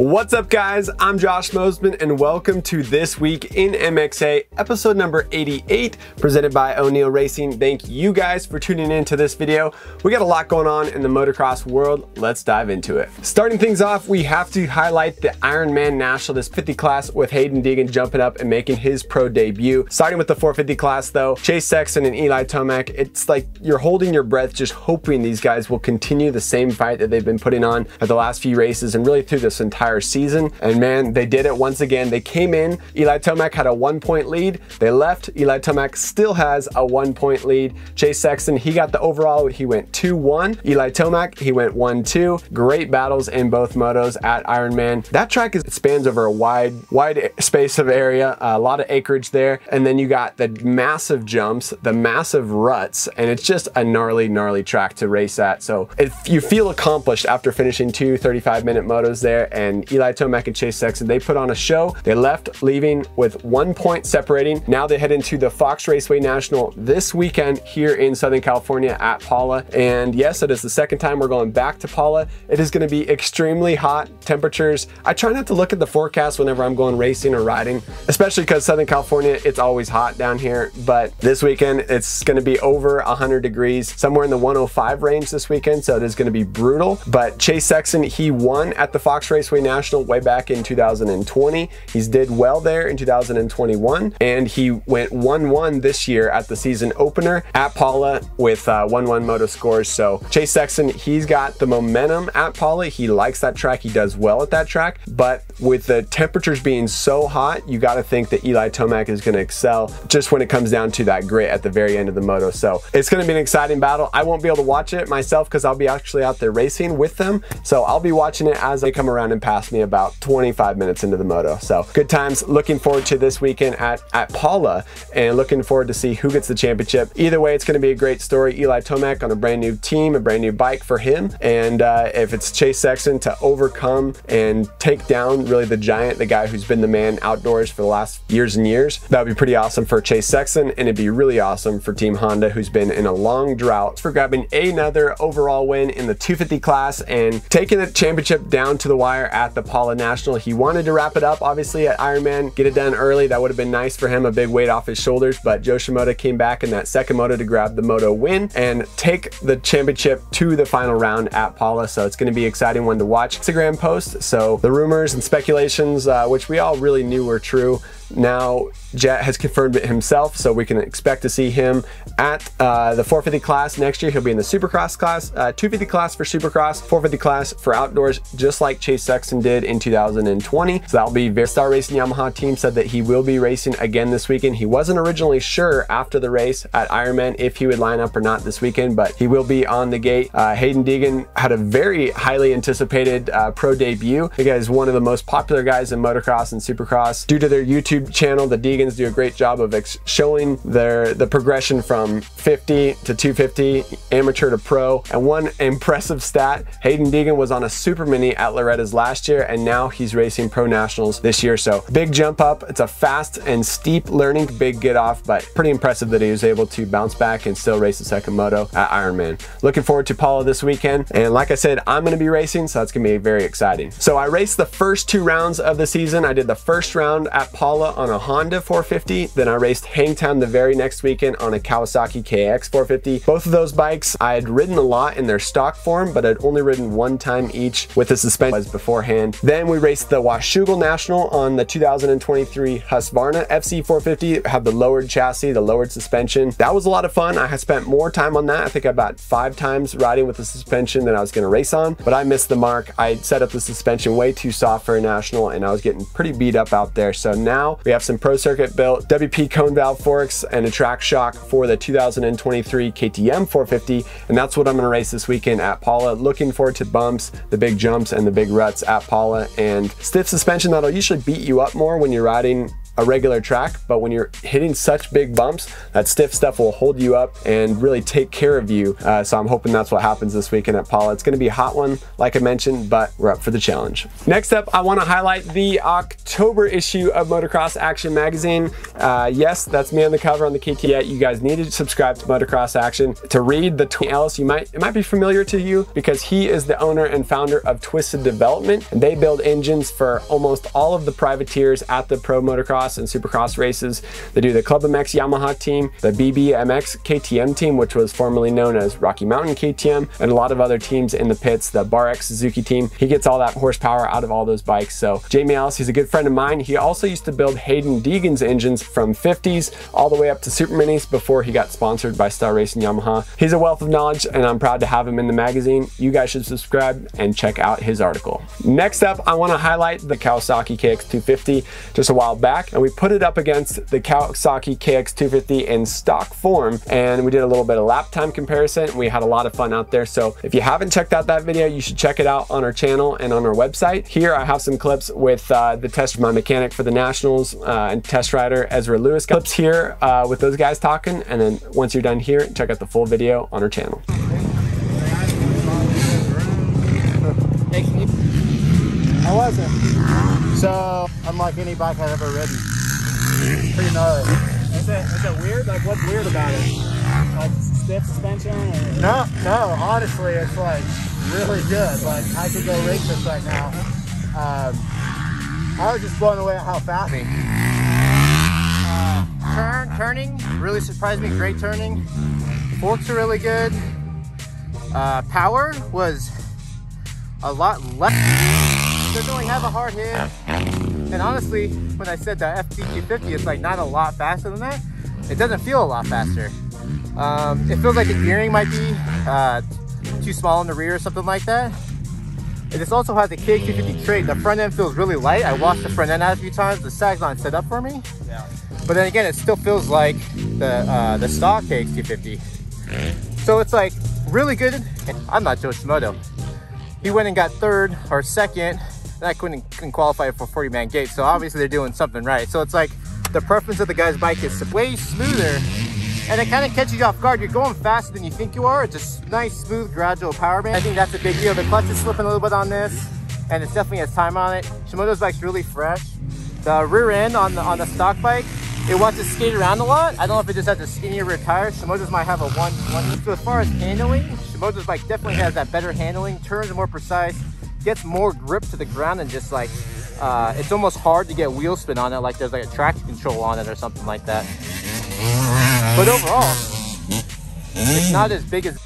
What's up guys, I'm Josh Mosman and welcome to This Week in MXA, episode number 88, presented by O'Neal Racing. Thank you guys for tuning in to this video. We got a lot going on in the motocross world, let's dive into it. Starting things off, we have to highlight the Ironman National, this 50 class with Haiden Deegan jumping up and making his pro debut. Starting with the 450 class though, Chase Sexton and Eli Tomac, it's like you're holding your breath just hoping these guys will continue the same fight that they've been putting on at the last few races and really through this entire season. And man, they did it once again. They came in, Eli Tomac had a 1-point lead, they left, Eli Tomac still has a 1-point lead. Chase Sexton, he got the overall, he went 2-1. Eli Tomac, he went 1-2. Great battles in both motos at Ironman. That track spans over a wide space of area, a lot of acreage there. And then you got the massive jumps, the massive ruts, and it's just a gnarly track to race at. So if you feel accomplished after finishing two 35-minute motos there, and Eli Tomac and Chase Sexton, they put on a show. They left leaving with 1 point separating. Now they head into the Fox Raceway National this weekend here in Southern California at Pala. And yes, it is the second time we're going back to Pala. It is going to be extremely hot temperatures. I try not to look at the forecast whenever I'm going racing or riding, especially because Southern California, it's always hot down here. But this weekend, it's going to be over 100 degrees, somewhere in the 105 range this weekend. So it is going to be brutal. But Chase Sexton, he won at the Fox Raceway National way back in 2020. He's did well there in 2021, and he went 1-1 this year at the season opener at Pala with 1-1 moto scores. So Chase Sexton, he's got the momentum at Pala. He likes that track. He does well at that track, but with the temperatures being so hot, you got to think that Eli Tomac is going to excel just when it comes down to that grit at the very end of the moto. So it's going to be an exciting battle. I won't be able to watch it myself because I'll be actually out there racing with them. So I'll be watching it as they come around and pass me about 25 minutes into the moto. So good times. Looking forward to this weekend at Pala and looking forward to see who gets the championship. Either way, it's going to be a great story. Eli Tomac on a brand new team, a brand new bike for him. And if it's Chase Sexton to overcome and take down really the giant, the guy who's been the man outdoors for the last years and years, that would be pretty awesome for Chase Sexton. And it'd be really awesome for Team Honda, who's been in a long drought, for grabbing another overall win in the 250 class and taking the championship down to the wire at the Pala National. He wanted to wrap it up, obviously, at Ironman, get it done early. That would have been nice for him, a big weight off his shoulders, but Joe Shimoda came back in that second moto to grab the moto win and take the championship to the final round at Pala. So it's going to be an exciting one to watch. Instagram post, so the rumors and speculations, which we all really knew were true, now Jet has confirmed it himself, so we can expect to see him at the 450 class next year. He'll be in the Supercross class, 250 class for Supercross, 450 class for outdoors, just like Chase Sexton did in 2020. So that'll be Star Racing Yamaha team said that he will be racing again this weekend. He wasn't originally sure after the race at Ironman if he would line up or not this weekend, but he will be on the gate. Haiden Deegan had a very highly anticipated pro debut. The guy is one of the most popular guys in motocross and Supercross. Due to their YouTube channel, the Deegans do a great job of showing the progression from 50 to 250, amateur to pro. And one impressive stat, Haiden Deegan was on a Super Mini at Loretta's last year, and now he's racing Pro Nationals this year. So big jump up. It's a fast and steep learning, big get off, but pretty impressive that he was able to bounce back and still race the second moto at Ironman. Looking forward to Pala this weekend. And like I said, I'm going to be racing, so that's going to be very exciting. So I raced the first two rounds of the season. I did the first round at Pala on a Honda 450. Then I raced Hangtown the very next weekend on a Kawasaki KX 450. Both of those bikes I had ridden a lot in their stock form, but I'd only ridden one time each with the suspension beforehand. Then we raced the Washougal National on the 2023 Husqvarna FC 450. Have the lowered chassis, the lowered suspension. That was a lot of fun. I had spent more time on that. I think about 5 times riding with the suspension than I was going to race on, but I missed the mark. I set up the suspension way too soft for a national, and I was getting pretty beat up out there. So now we have some Pro Circuit built WP cone valve forks and a track shock for the 2023 KTM 450, and that's what I'm going to race this weekend at Pala. Looking forward to bumps, the big jumps, and the big ruts at Pala, and stiff suspension that'll usually beat you up more when you're riding a regular track, but when you're hitting such big bumps, that stiff stuff will hold you up and really take care of you. So I'm hoping that's what happens this weekend at Pala. It's gonna be a hot one, like I mentioned, but we're up for the challenge. Next up, I wanna highlight the October issue of Motocross Action magazine. Yes, that's me on the cover on the KTM. You guys need to subscribe to Motocross Action to read the Ellis. It might be familiar to you because he is the owner and founder of Twisted Development, and they build engines for almost all of the privateers at the pro motocross and supercross races. They do the Club MX Yamaha team, the BBMX KTM team, which was formerly known as Rocky Mountain KTM, and a lot of other teams in the pits, the Bar X Suzuki team. He gets all that horsepower out of all those bikes. So Jamie Ellis, he's a good friend of mine. He also used to build Hayden Deegan's engines from 50s all the way up to Super Minis before he got sponsored by Star Racing Yamaha. He's a wealth of knowledge, and I'm proud to have him in the magazine. You guys should subscribe and check out his article. Next up, I want to highlight the Kawasaki KX250 just a while back, and we put it up against the Kawasaki KX250 in stock form, and we did a little bit of lap time comparison. We had a lot of fun out there. So if you haven't checked out that video, you should check it out on our channel and on our website. Here I have some clips with the test of my mechanic for the Nationals and test rider Ezra Lewis. Clips here with those guys talking, and then once you're done here, check out the full video on our channel. How was it? So, unlike any bike I've ever ridden. Pretty gnarly. Is it weird? Like, what's weird about it? Like, stiff suspension? Or? No, honestly, it's like really good. Like, I could go race this right now. I was just blown away at how fast. Turning really surprised me. Great turning. Forks are really good. Power was a lot less. Doesn't really have a hard hit. And honestly, when I said the FT250 is like not a lot faster than that, it doesn't feel a lot faster. It feels like the gearing might be too small in the rear or something like that. This also has the KX250 trait. The front end feels really light. I washed the front end out a few times. The sag's not set up for me. Yeah. But then again, it still feels like the stock KX250. So it's like really good. I'm not Joe Shimoda. He went and got third or second, and I couldn't qualify for 40-man gate. So obviously they're doing something right. So it's like the preference of the guy's bike is way smoother, and it kind of catches you off guard. You're going faster than you think you are. It's a nice, smooth, gradual power band. I think that's a big deal. The clutch is slipping a little bit on this, and it definitely has time on it. Shimoda's bike's really fresh. The rear end on the stock bike, it wants to skate around a lot. I don't know if it just has a skinnier rear tire. Shimoda's might have a one. So as far as handling, Shimoda's bike definitely has that better handling. Turns are more precise, gets more grip to the ground, and just like it's almost hard to get wheel spin on it, like there's like a traction control on it or something like that. But overall, it's not as big as.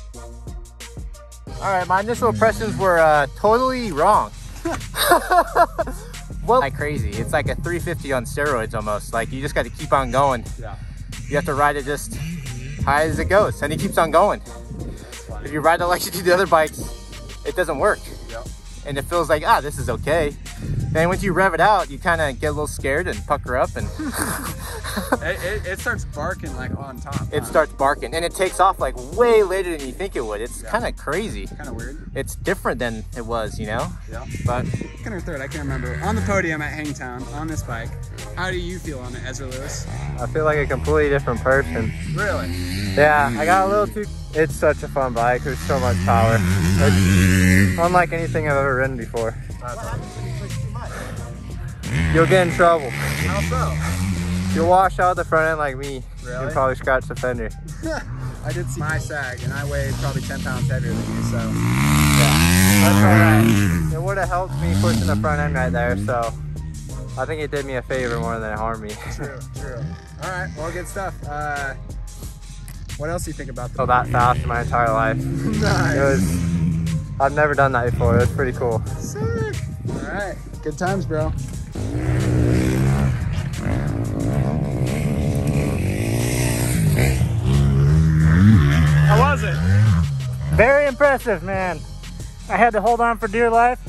All right, my initial impressions were totally wrong. Well, like crazy. It's like a 350 on steroids almost. Like you just got to keep on going. Yeah. You have to ride it just high as it goes, and it keeps on going. If you ride it like you do the other bikes, it doesn't work. Yep. And it feels like, this is okay. Then once you rev it out, you kind of get a little scared and pucker up, and it starts barking like on top. It starts barking, and it takes off like way later than you think it would. It's kind of crazy. Kind of weird. It's different than it was, you know? Yeah. But second or third, I can't remember. On the podium at Hangtown on this bike, how do you feel on it, Ezra Lewis? I feel like a completely different person. Really? Yeah, I got a little too. It's such a fun bike. There's so much power. It's unlike anything I've ever ridden before. You'll get in trouble. How so? You'll wash out the front end like me. Really? You'll probably scratch the fender. I did see my sag, and I weighed probably 10 pounds heavier than you, so. Yeah, that's alright. It would have helped me pushing the front end right there, so I think it did me a favor more than it harmed me. True. All right, well, good stuff. What else do you think about the So that fast in my entire life. Nice. I've never done that before. It was pretty cool. Sick. All right, good times, bro. How was it? Very impressive, man. I had to hold on for dear life.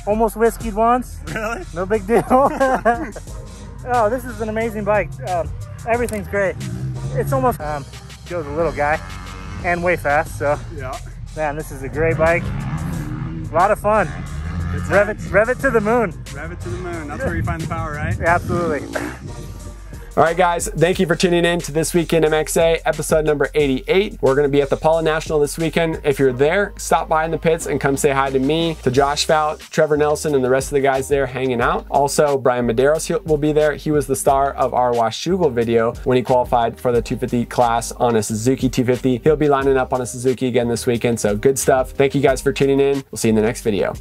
Almost whiskeyed once. Really? No big deal. Oh, this is an amazing bike. Everything's great. It's almost, Joe's a little guy and way fast, so. Yeah. Man, this is a great bike. A lot of fun. Rev it to the moon. Rev it to the moon. That's where you find the power, right? Absolutely. All right, guys, thank you for tuning in to This Week in MXA, episode number 88. We're going to be at the Pala National this weekend. If you're there, stop by in the pits and come say hi to me, to Josh Fout, Trevor Nelson, and the rest of the guys there hanging out. Also, Brian Medeiros will be there. He was the star of our Washougal video when he qualified for the 250 class on a Suzuki 250. He'll be lining up on a Suzuki again this weekend, so good stuff. Thank you guys for tuning in. We'll see you in the next video.